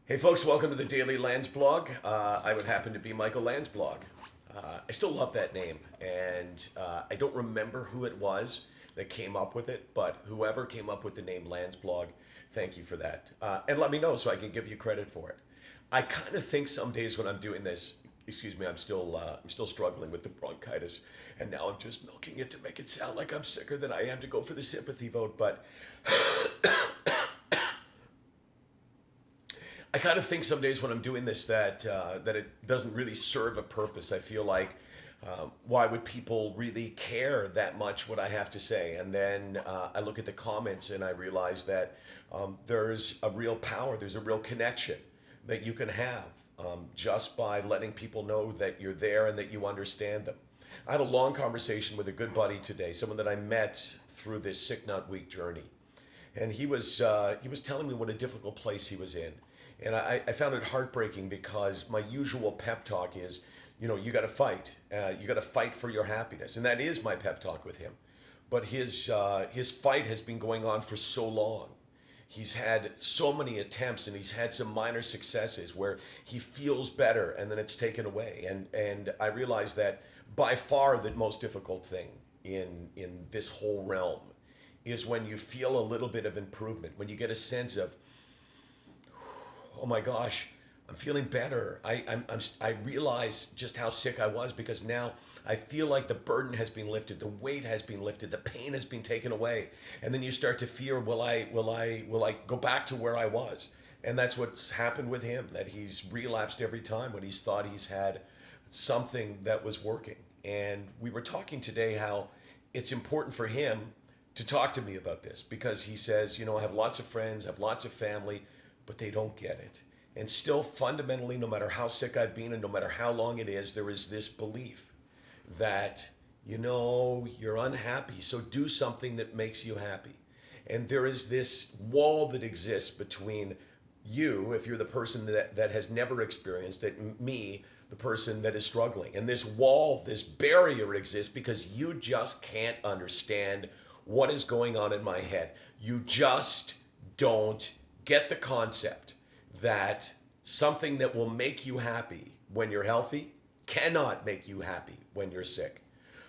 Hey folks, welcome to the Daily Landsblog. I would happen to be Michael Landsblog. I still love that name, and I don't remember who it was that came up with it, but whoever came up with the name Landsblog, thank you for that. And let me know so I can give you credit for it. I kind of think some days when I'm doing this, excuse me, I'm still struggling with the bronchitis, and now I'm just milking it to make it sound like I'm sicker than I am to go for the sympathy vote. But I kind of think some days when I'm doing this that it doesn't really serve a purpose. I feel like why would people really care that much what I have to say? And then I look at the comments and I realize that there's a real power, there's a real connection that you can have just by letting people know that you're there and that you understand them. I had a long conversation with a good buddy today, someone that I met through this SickNotWeak journey, and he was telling me what a difficult place he was in, and I found it heartbreaking because my usual pep talk is, you got to fight, you got to fight for your happiness, and that is my pep talk with him. But his fight has been going on for so long. He's had so many attempts and he's had some minor successes where he feels better and then it's taken away. And I realize that by far the most difficult thing in this whole realm is when you feel a little bit of improvement, when you get a sense of, oh my gosh, I'm feeling better. I realize just how sick I was because now I feel like the burden has been lifted, the weight has been lifted, the pain has been taken away, and then you start to fear, will I go back to where I was? And that's what's happened with him. That he's relapsed every time when he's thought he's had something that was working. And we were talking today how it's important for him to talk to me about this because he says, I have lots of friends, I have lots of family, but they don't get it. And still, fundamentally, no matter how sick I've been and no matter how long it is, there is this belief that, you're unhappy, so do something that makes you happy. And there is this wall that exists between you, if you're the person that has never experienced it, and me, the person that is struggling. And this wall, this barrier exists because you just can't understand what is going on in my head. You just don't get the concept that something that will make you happy when you're healthy cannot make you happy when you're sick.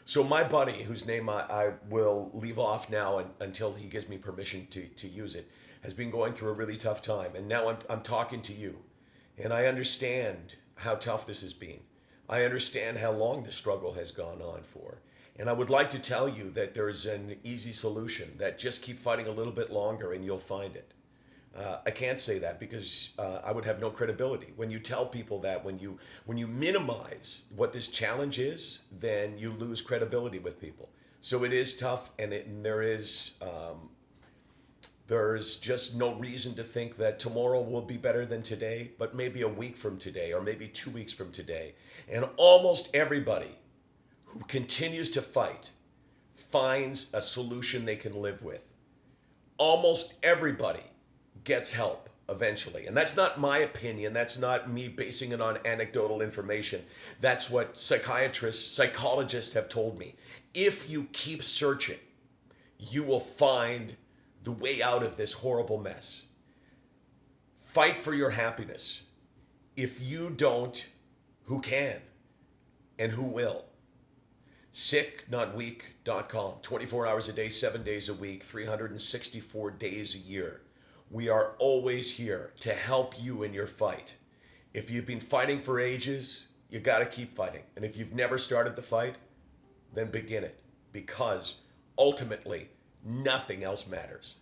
So my buddy, whose name I will leave off now until he gives me permission to use it, has been going through a really tough time. And now I'm talking to you. And I understand how tough this has been. I understand how long the struggle has gone on for. And I would like to tell you that there's an easy solution, that just keep fighting a little bit longer and you'll find it. I can't say that because I would have no credibility. When you tell people that, when you minimize what this challenge is, then you lose credibility with people. So it is tough, and there's just no reason to think that tomorrow will be better than today, but maybe a week from today or maybe 2 weeks from today. And almost everybody who continues to fight finds a solution they can live with. Almost everybody gets help eventually. And that's not my opinion. That's not me basing it on anecdotal information. That's what psychiatrists, psychologists have told me. If you keep searching, you will find the way out of this horrible mess. Fight for your happiness. If you don't, who can? And who will? SickNotWeak.com. 24 hours a day, 7 days a week, 364 days a year. We are always here to help you in your fight. If you've been fighting for ages, you got to keep fighting. And if you've never started the fight, then begin it. Because ultimately, nothing else matters.